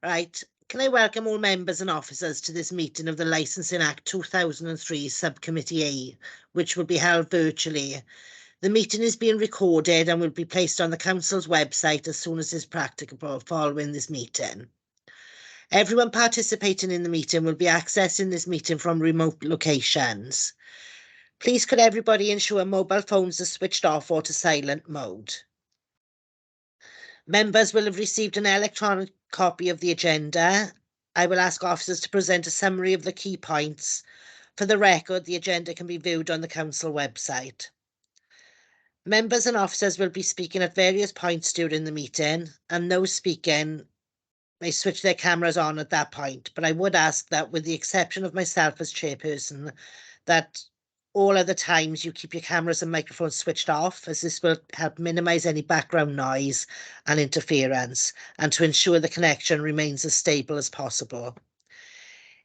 Right. Can I welcome all members and officers to this meeting of the Licensing Act 2003 Subcommittee A, which will be held virtually. The meeting is being recorded and will be placed on the Council's website as soon as is practicable following this meeting. Everyone participating in the meeting will be accessing this meeting from remote locations. Please could everybody ensure mobile phones are switched off or to silent mode. Members will have received an electronic copy of the agenda. I will ask officers to present a summary of the key points. For the record, the agenda can be viewed on the Council website. Members and officers will be speaking at various points during the meeting, and those speaking may switch their cameras on at that point, but I would ask that, with the exception of myself as chairperson, that all other times you keep your cameras and microphones switched off, as this will help minimise any background noise and interference, and to ensure the connection remains as stable as possible.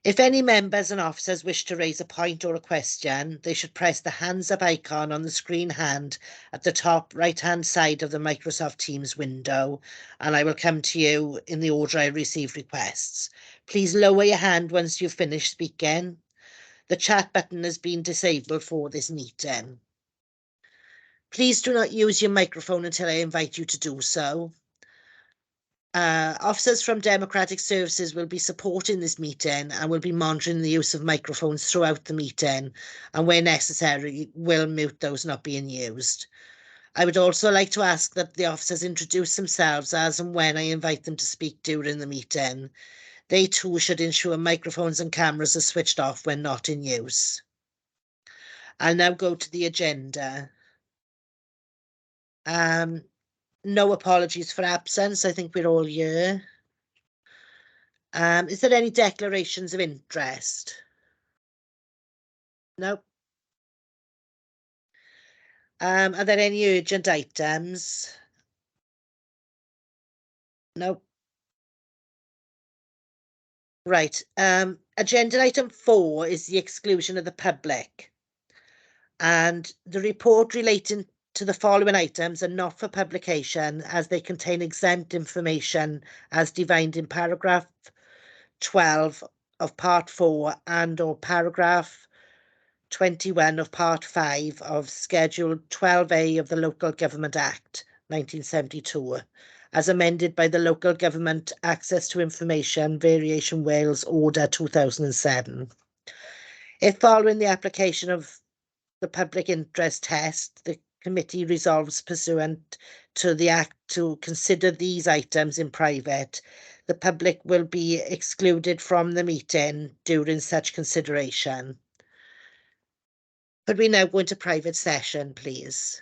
If any members and officers wish to raise a point or a question, they should press the hands up icon on the screen hand at the top right-hand side of the Microsoft Teams window, and I will come to you in the order I receive requests. Please lower your hand once you've finished speaking. The chat button has been disabled for this meeting. Please do not use your microphone until I invite you to do so. Officers from Democratic Services will be supporting this meeting and will be monitoring the use of microphones throughout the meeting, and where necessary will mute those not being used. I would also like to ask that the officers introduce themselves as and when I invite them to speak during the meeting. They too should ensure microphones and cameras are switched off when not in use. I'll now go to the agenda. No apologies for absence. I think we're all here. Is there any declarations of interest? No. Are there any urgent items? No. Right. Agenda item 4 is the exclusion of the public. And the report relating to the following items are not for publication, as they contain exempt information as defined in paragraph 12 of part 4 and or paragraph 21 of part 5 of Schedule 12A of the Local Government Act 1972, as amended by the Local Government Access to Information Variation Wales Order 2007. If, following the application of the public interest test, the committee resolves pursuant to the Act to consider these items in private, the public will be excluded from the meeting during such consideration. Could we now go into private session, please?